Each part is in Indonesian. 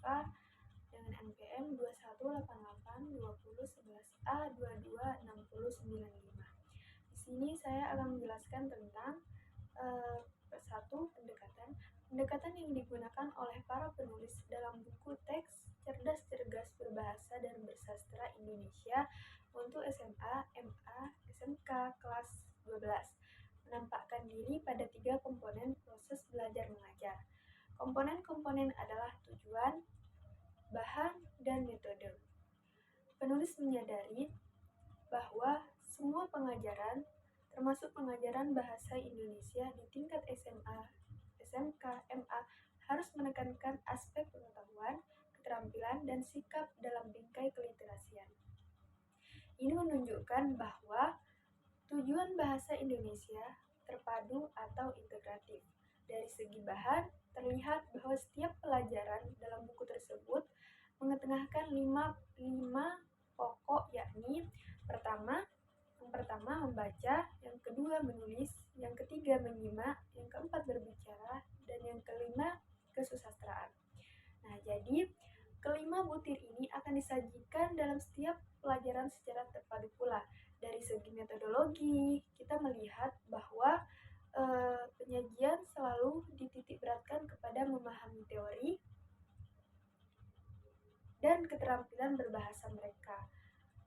MIPA dengan NPM 21882011A226095. Di sini saya akan menjelaskan tentang satu pendekatan yang digunakan oleh para penulis dalam buku teks Cerdas Cergas Berbahasa dan Bersastra Indonesia untuk SMA, MA, SMK kelas 12, menampakkan diri pada 3 komponen proses belajar mengajar. Komponen-komponen adalah tujuan, bahan, dan metode. Penulis menyadari bahwa semua pengajaran, termasuk pengajaran bahasa Indonesia di tingkat SMA, SMK, MA, harus menekankan aspek pengetahuan, keterampilan, dan sikap dalam bingkai keliterasian. Ini menunjukkan bahwa tujuan bahasa Indonesia terpadu atau integratif. Dari segi bahan, terlihat bahwa setiap pelajaran dalam buku tersebut mengetengahkan 5 pokok, yakni yang pertama membaca, yang kedua menulis, yang ketiga menyimak, yang keempat berbicara, dan yang kelima kesusastraan. Nah, jadi kelima butir ini akan disajikan dalam setiap pelajaran secara terpadu pula. Dari segi metodologi, kita melihat bahwa penyajian selalu dititik beratkan kepada memahami teori dan keterampilan berbahasa mereka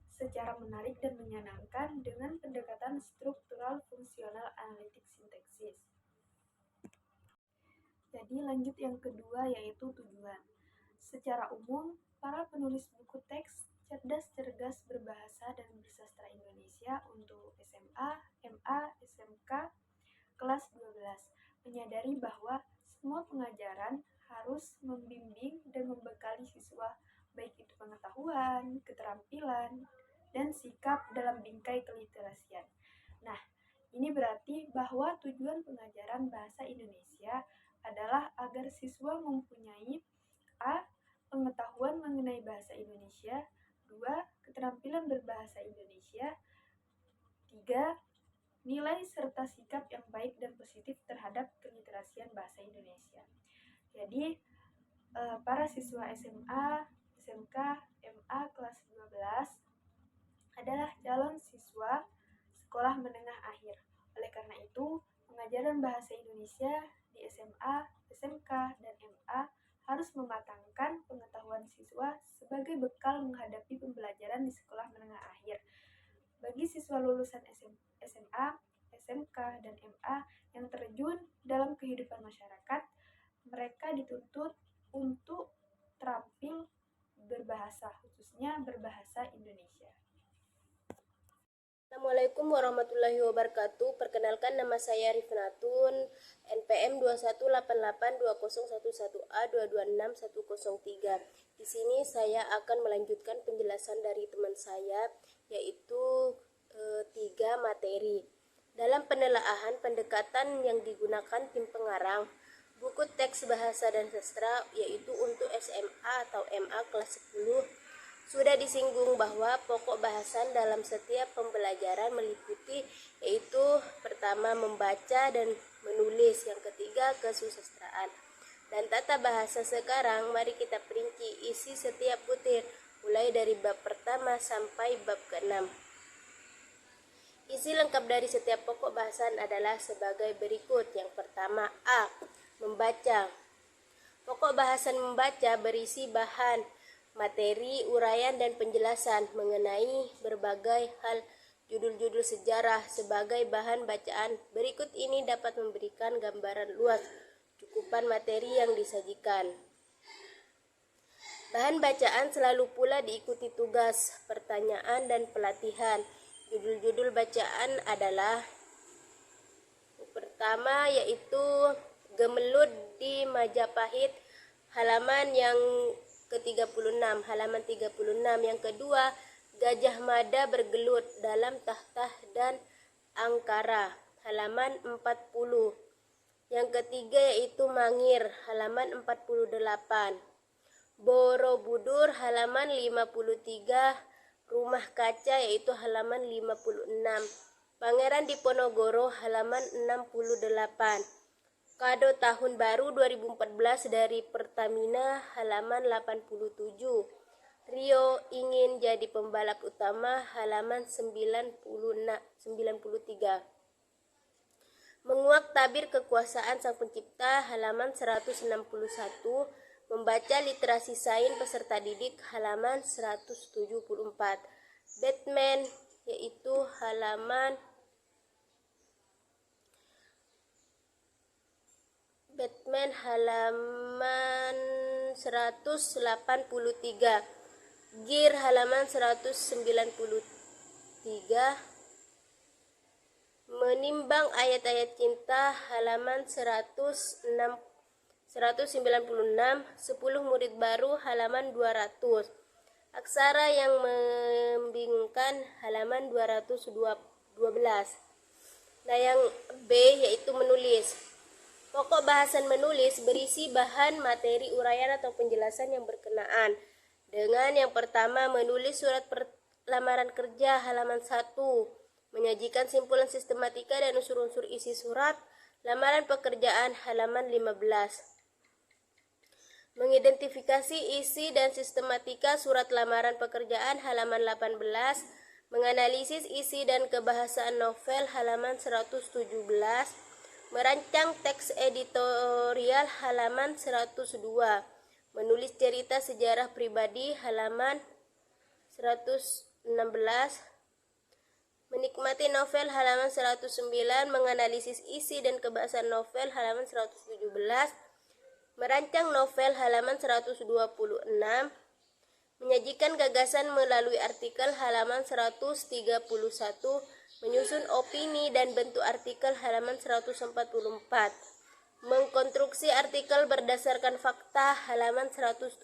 secara menarik dan menyenangkan dengan pendekatan struktural fungsional analitik sintaksis. Jadi lanjut yang kedua, yaitu tujuan. Secara umum, para penulis buku teks Cerdas Cergas Berbahasa dan Bersastra Indonesia untuk SMA, MA, SMK kelas 12 menyadari bahwa semua pengajaran harus membimbing dan membekali siswa baik itu pengetahuan, keterampilan, dan sikap dalam bingkai keliterasian. Nah, ini berarti bahwa tujuan pengajaran bahasa Indonesia adalah agar siswa mempunyai A. Pengetahuan mengenai bahasa Indonesia, 2. Keterampilan berbahasa Indonesia, 3. Nilai serta sikap yang baik dan positif terhadap keliterasian bahasa Indonesia. Jadi, para siswa SMA, SMK, MA kelas 12 adalah calon siswa sekolah menengah akhir. Oleh karena itu, pengajaran bahasa Indonesia di SMA, SMK, dan MA harus mematangkan pengetahuan siswa sebagai bekal menghadapi pembelajaran di sekolah menengah akhir. Bagi siswa lulusan SMA, SMK, dan MA yang terjun dalam kehidupan masyarakat, mereka dituntut untuk terampil berbahasa, khususnya berbahasa Indonesia. Assalamualaikum warahmatullahi wabarakatuh. Perkenalkan, nama saya Rifnatun, NPM 218820111A226103. Di sini saya akan melanjutkan penjelasan dari teman saya, yaitu 3 materi. Dalam penelaahan pendekatan yang digunakan tim pengarang buku teks bahasa dan sastra, yaitu untuk SMA atau MA kelas 10, sudah disinggung bahwa pokok bahasan dalam setiap pembelajaran meliputi, yaitu pertama membaca dan menulis, yang ketiga kesusastraan, dan tata bahasa. Sekarang mari kita perinci isi setiap butir, mulai dari bab pertama sampai bab ke-6. Isi lengkap dari setiap pokok bahasan adalah sebagai berikut. Yang pertama, A. Membaca. Pokok bahasan membaca berisi bahan, materi, uraian, dan penjelasan mengenai berbagai hal. Judul-judul sejarah sebagai bahan bacaan berikut ini dapat memberikan gambaran luas cakupan materi yang disajikan. Bahan bacaan selalu pula diikuti tugas, pertanyaan, dan pelatihan. Judul-judul bacaan adalah pertama, yaitu Gemelut di Majapahit, halaman yang ke-36, halaman 36. Yang kedua, Gajah Mada bergelut dalam Tahtah dan Angkara, halaman 40. Yang ketiga yaitu Mangir, halaman 48. Borobudur, halaman 53. Rumah Kaca, yaitu halaman 56. Pangeran Diponegoro, halaman 68. Kado Tahun Baru 2014 dari Pertamina halaman 87. Rio ingin jadi pembalap utama halaman 93. Menguak tabir kekuasaan Sang Pencipta halaman 161. Membaca literasi sains peserta didik halaman 174. Batman yaitu halaman 183. Gear halaman 193. Menimbang ayat-ayat cinta halaman 196. 10 murid baru halaman 200. Aksara yang membingungkan halaman 212. Nah, yang B yaitu menulis. Pokok bahasan menulis berisi bahan materi uraian atau penjelasan yang berkenaan. Dengan yang pertama, menulis surat lamaran kerja halaman 1, menyajikan simpulan sistematika dan unsur-unsur isi surat lamaran pekerjaan halaman 15. Mengidentifikasi isi dan sistematika surat lamaran pekerjaan halaman 18, menganalisis isi dan kebahasaan novel halaman 117, merancang teks editorial halaman 102, menulis cerita sejarah pribadi halaman 116, menikmati novel halaman 109, menganalisis isi dan kebahasaan novel halaman 117, merancang novel halaman 126, menyajikan gagasan melalui artikel halaman 131, menyusun opini dan bentuk artikel halaman 144, mengkonstruksi artikel berdasarkan fakta halaman 177,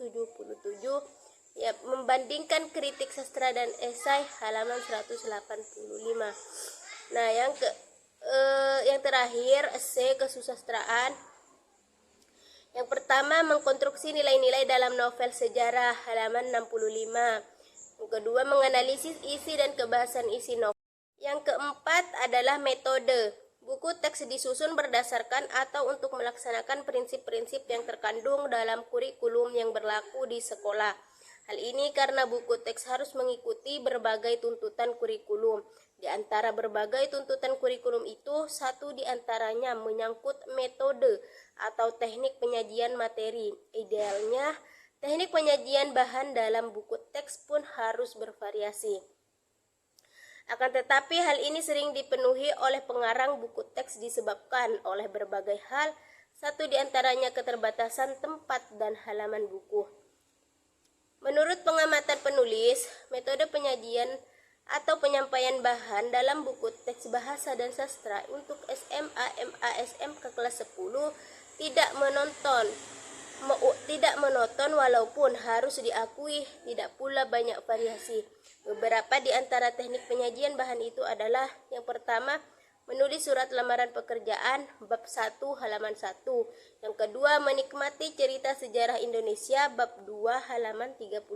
ya, membandingkan kritik sastra dan esai halaman 185. Nah, yang terakhir esai kesusastraan. Yang pertama, mengkonstruksi nilai-nilai dalam novel sejarah halaman 65. Yang kedua, menganalisis isi dan kebahasan isi novel. Yang keempat adalah metode. Buku teks disusun berdasarkan atau untuk melaksanakan prinsip-prinsip yang terkandung dalam kurikulum yang berlaku di sekolah. Hal ini karena buku teks harus mengikuti berbagai tuntutan kurikulum. Di antara berbagai tuntutan kurikulum itu, satu di antaranya menyangkut metode atau teknik penyajian materi. Idealnya, teknik penyajian bahan dalam buku teks pun harus bervariasi. Akan tetapi hal ini sering dipenuhi oleh pengarang buku teks disebabkan oleh berbagai hal, satu di antaranya keterbatasan tempat dan halaman buku. Menurut pengamatan penulis, metode penyajian atau penyampaian bahan dalam buku teks bahasa dan sastra untuk SMA, MA, SMK kelas 10 tidak monoton walaupun harus diakui tidak pula banyak variasi. Beberapa di antara teknik penyajian bahan itu adalah: yang pertama, menulis surat lamaran pekerjaan bab 1 halaman 1. Yang kedua, menikmati cerita sejarah Indonesia bab 2 halaman 31.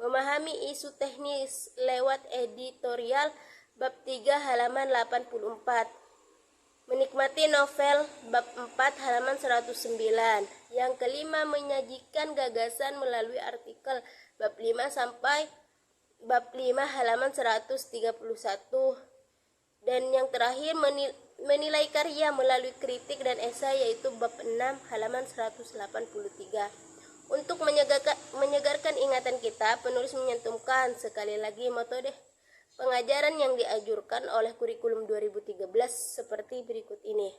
Memahami isu teknis lewat editorial bab 3 halaman 84. Menikmati novel bab 4 halaman 109. Yang kelima, menyajikan gagasan melalui artikel bab 5 sampai bab 5 halaman 131. Dan yang terakhir, menilai karya melalui kritik dan esai yaitu bab 6 halaman 183. Untuk menyegarkan ingatan kita, penulis menyantumkan sekali lagi metode pengajaran yang dianjurkan oleh kurikulum 2013 seperti berikut ini.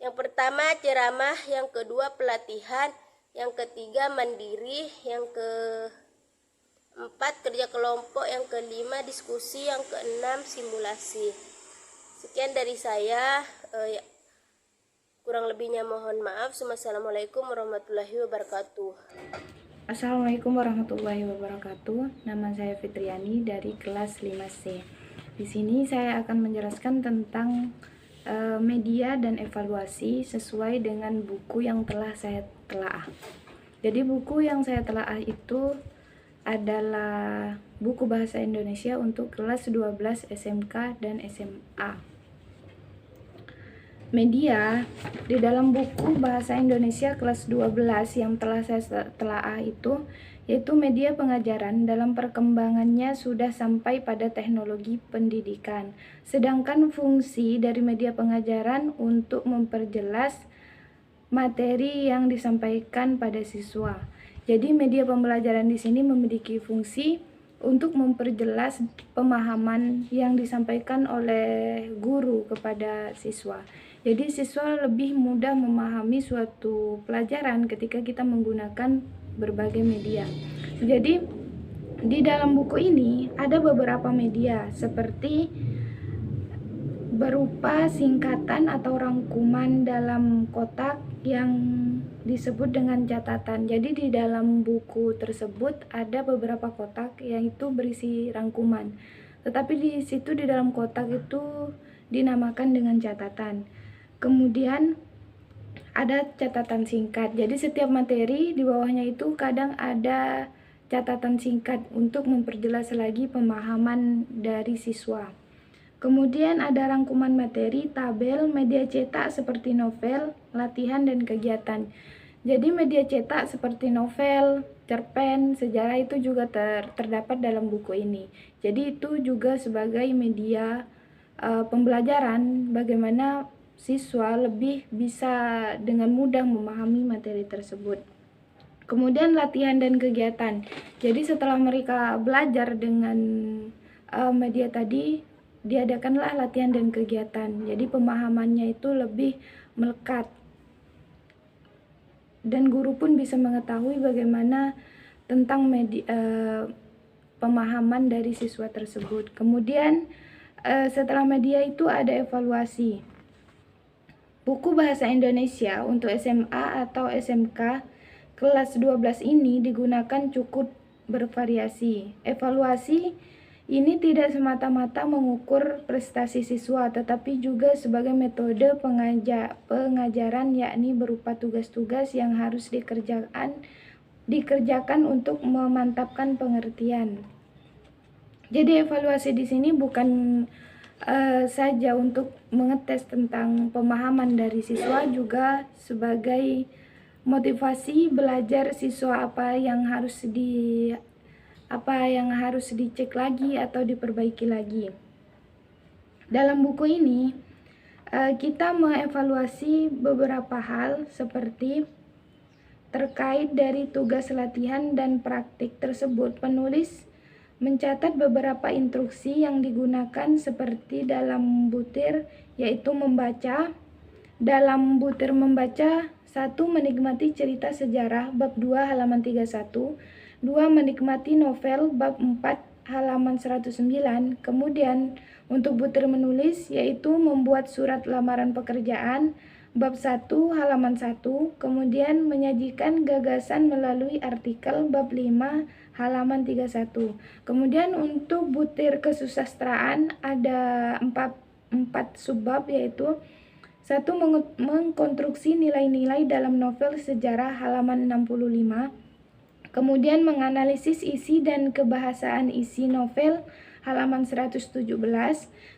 Yang pertama, ceramah. Yang kedua, pelatihan. Yang ketiga, mandiri. Yang keempat, kerja kelompok. Yang kelima, diskusi. Yang keenam, simulasi. Sekian dari saya. Kurang lebihnya mohon maaf. Assalamualaikum warahmatullahi wabarakatuh. Assalamualaikum warahmatullahi wabarakatuh. Nama saya Fitriani dari kelas 5C. Di sini saya akan menjelaskan tentang media dan evaluasi sesuai dengan buku yang telah saya telaah. Jadi buku yang saya telaah itu adalah buku bahasa Indonesia untuk kelas 12 SMK dan SMA. Media di dalam buku Bahasa Indonesia kelas 12 yang telah saya telaah itu, yaitu media pengajaran dalam perkembangannya sudah sampai pada teknologi pendidikan. Sedangkan fungsi dari media pengajaran untuk memperjelas materi yang disampaikan pada siswa. Jadi media pembelajaran di sini memiliki fungsi untuk memperjelas pemahaman yang disampaikan oleh guru kepada siswa. Jadi siswa lebih mudah memahami suatu pelajaran ketika kita menggunakan berbagai media. Jadi di dalam buku ini ada beberapa media seperti berupa singkatan atau rangkuman dalam kotak yang disebut dengan catatan. Jadi di dalam buku tersebut ada beberapa kotak yang itu berisi rangkuman. Tetapi di situ di dalam kotak itu dinamakan dengan catatan. Kemudian ada catatan singkat. Jadi setiap materi di bawahnya itu kadang ada catatan singkat untuk memperjelas lagi pemahaman dari siswa. Kemudian ada rangkuman materi, tabel, media cetak seperti novel, latihan, dan kegiatan. Jadi media cetak seperti novel, cerpen, sejarah itu juga terdapat dalam buku ini. Jadi itu juga sebagai media pembelajaran bagaimana siswa lebih bisa dengan mudah memahami materi tersebut. Kemudian latihan dan kegiatan. Jadi setelah mereka belajar dengan media tadi, diadakanlah latihan dan kegiatan. Jadi pemahamannya itu lebih melekat. Dan guru pun bisa mengetahui bagaimana tentang pemahaman dari siswa tersebut. Kemudian setelah media itu ada evaluasi. Buku Bahasa Indonesia untuk SMA atau SMK kelas 12 ini digunakan cukup bervariasi. Evaluasi ini tidak semata-mata mengukur prestasi siswa, tetapi juga sebagai metode pengajaran, yakni berupa tugas-tugas yang harus dikerjakan untuk memantapkan pengertian. Jadi evaluasi di sini bukan saja untuk mengetes tentang pemahaman dari siswa, juga sebagai motivasi belajar siswa apa yang harus dicek lagi atau diperbaiki lagi. Dalam buku ini kita mengevaluasi beberapa hal seperti terkait dari tugas latihan dan praktik tersebut. Penulis mencatat beberapa instruksi yang digunakan seperti dalam butir, yaitu membaca. Dalam butir membaca, 1. Menikmati cerita sejarah bab 2 halaman 31. 2. Menikmati novel bab 4 halaman 109. Kemudian untuk butir menulis, yaitu membuat surat lamaran pekerjaan bab 1 halaman 1. Kemudian menyajikan gagasan melalui artikel bab 5 halaman 31. Kemudian untuk butir kesusastraan ada 4 subbab, yaitu 1. Mengkonstruksi nilai-nilai dalam novel sejarah halaman 65. Kemudian menganalisis isi dan kebahasaan isi novel halaman 117.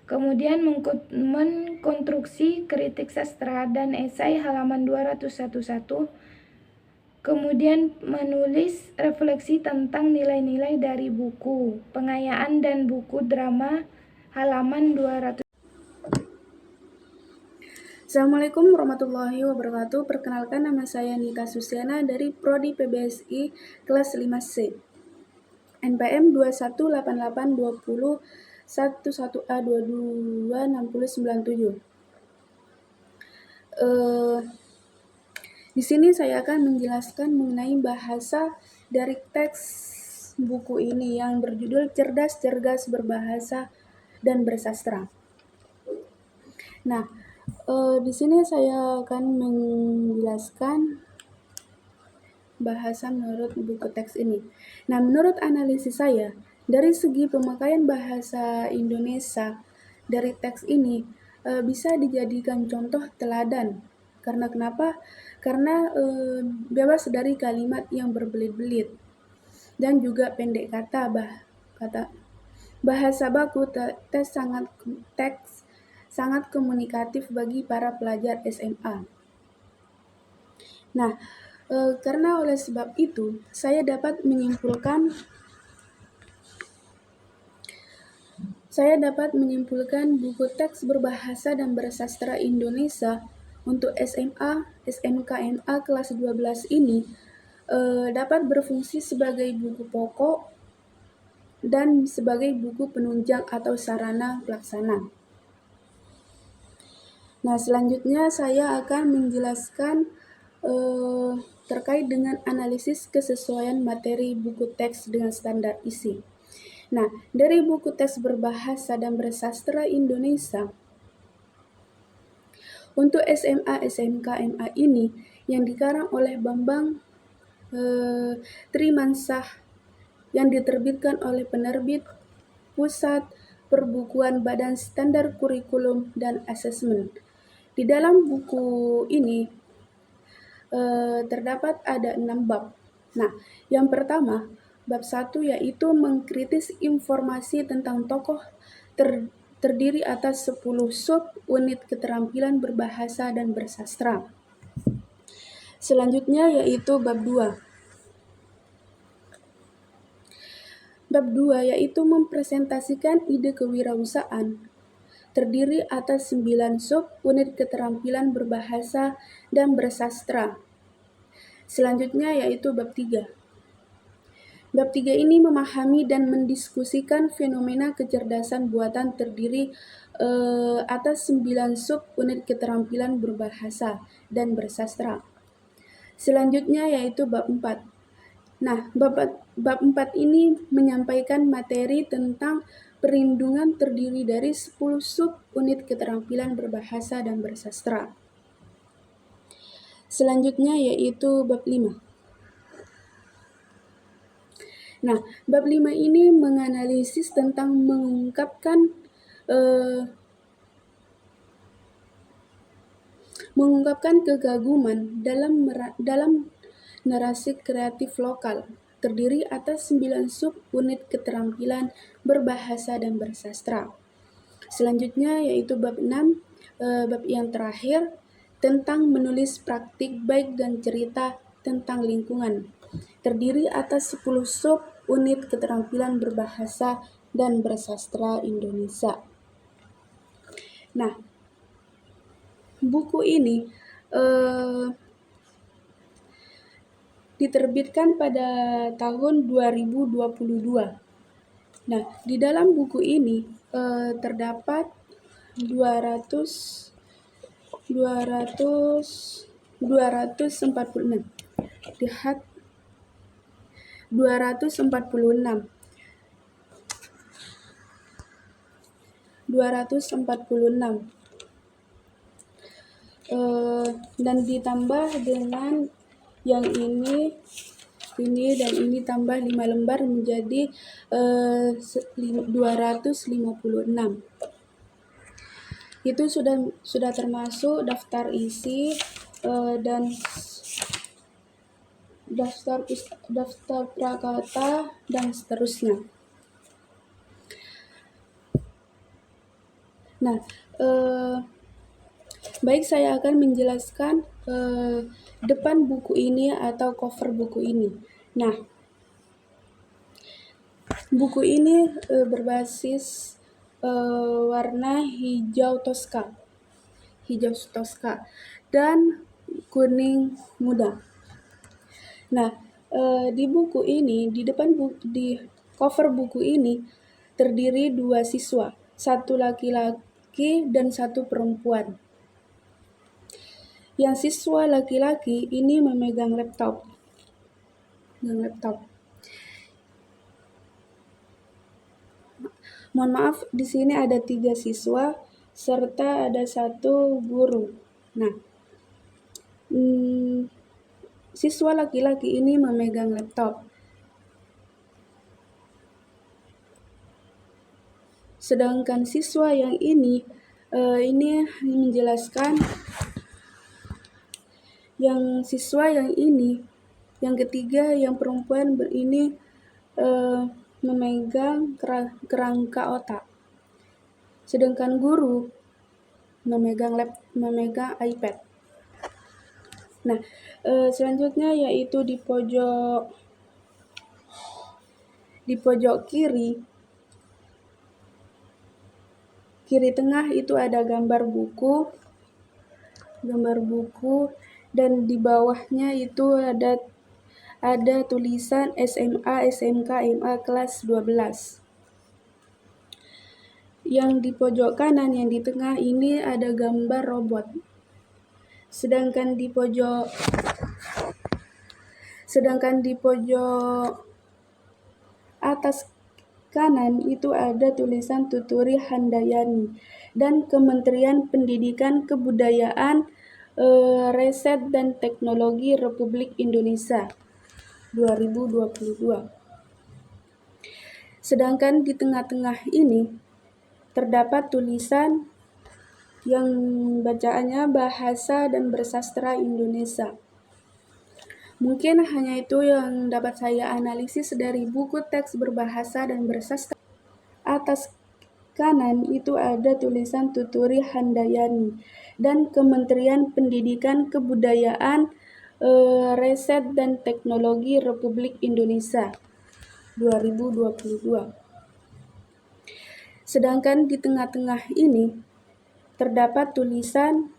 Kemudian mengkonstruksi kritik sastra dan esai halaman 211. Kemudian menulis refleksi tentang nilai-nilai dari buku pengayaan dan buku drama halaman 200. Assalamualaikum warahmatullahi wabarakatuh. Perkenalkan, nama saya Nita Susiana dari Prodi PBSI kelas 5C. NPM 218820 11A226097. Di sini saya akan menjelaskan mengenai bahasa dari teks buku ini yang berjudul Cerdas Cergas Berbahasa dan Bersastra. Nah, di sini saya akan menjelaskan bahasa menurut buku teks ini. Nah, menurut analisis saya, dari segi pemakaian bahasa Indonesia dari teks ini bisa dijadikan contoh teladan. Karena kenapa? Karena bebas dari kalimat yang berbelit-belit dan juga pendek kata bahasa baku. Teks sangat komunikatif bagi para pelajar SMA. Nah, karena oleh sebab itu, saya dapat menyimpulkan buku teks berbahasa dan bersastra Indonesia untuk SMA, SMK, MA kelas 12 ini dapat berfungsi sebagai buku pokok dan sebagai buku penunjang atau sarana pelaksana. Nah, selanjutnya saya akan menjelaskan terkait dengan analisis kesesuaian materi buku teks dengan standar isi. Nah, dari buku teks berbahasa dan bersastra Indonesia, untuk SMA, SMK, MA ini yang dikarang oleh Bambang Trimansah yang diterbitkan oleh penerbit Pusat Perbukuan Badan Standar Kurikulum dan Asesmen. Di dalam buku ini terdapat ada 6 bab. Nah, yang pertama, bab 1 yaitu mengkritis informasi tentang tokoh terdiri atas 10 sub unit keterampilan berbahasa dan bersastra. Selanjutnya yaitu bab 2. Bab 2 yaitu mempresentasikan ide kewirausahaan terdiri atas 9 sub unit keterampilan berbahasa dan bersastra. Selanjutnya yaitu bab 3. Bab 3 ini memahami dan mendiskusikan fenomena kecerdasan buatan terdiri atas 9 sub unit keterampilan berbahasa dan bersastra. Selanjutnya yaitu bab 4. Nah, bab 4 ini menyampaikan materi tentang perlindungan terdiri dari 10 sub unit keterampilan berbahasa dan bersastra. Selanjutnya yaitu bab 5. Nah, bab 5 ini menganalisis tentang mengungkapkan kekaguman dalam narasi kreatif lokal terdiri atas 9 sub unit keterampilan berbahasa dan bersastra. Selanjutnya yaitu bab 6, bab yang terakhir tentang menulis praktik baik dan cerita tentang lingkungan. Terdiri atas 10 sub unit keterampilan berbahasa dan bersastra Indonesia. Nah, buku ini diterbitkan pada tahun 2022. Nah, di dalam buku ini terdapat 246. Lihat 246. Dan ditambah dengan yang ini dan ini tambah 5 lembar menjadi 256. Itu sudah termasuk daftar isi dan daftar prakata dan seterusnya. Nah, baik, saya akan menjelaskan depan buku ini atau cover buku ini. Nah, buku ini berbasis warna hijau toska dan kuning muda. Nah, di buku ini, di cover buku ini terdiri 2 siswa, 1 laki-laki dan 1 perempuan. Yang siswa laki-laki ini memegang laptop. Mohon maaf, di sini ada 3 siswa serta ada 1 guru. Nah, siswa laki-laki ini memegang laptop. Sedangkan siswa yang ini menjelaskan yang siswa yang ini, yang ketiga yang perempuan ini memegang kerangka otak. Sedangkan guru memegang iPad. Nah, selanjutnya yaitu di pojok kiri tengah itu ada gambar buku, dan di bawahnya itu ada tulisan SMA, SMK, MA kelas 12. Yang di pojok kanan, yang di tengah ini ada gambar robot. Sedangkan di pojok atas kanan itu ada tulisan Tuturi Handayani dan Kementerian Pendidikan Kebudayaan, Riset dan Teknologi Republik Indonesia 2022. Sedangkan di tengah-tengah ini terdapat tulisan yang bacaannya Bahasa dan Bersastra Indonesia. Mungkin hanya itu yang dapat saya analisis dari buku teks berbahasa dan bersastra. Atas kanan itu ada tulisan Tuturi Handayani dan Kementerian Pendidikan Kebudayaan, Riset dan Teknologi Republik Indonesia 2022. Sedangkan di tengah-tengah ini terdapat tulisan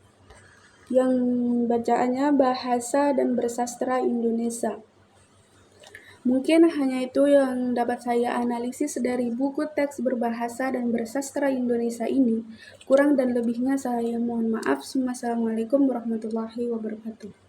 yang bacaannya Bahasa dan Bersastra Indonesia. Mungkin hanya itu yang dapat saya analisis dari buku teks berbahasa dan bersastra Indonesia ini. Kurang dan lebihnya saya mohon maaf. Wassalamualaikum warahmatullahi wabarakatuh.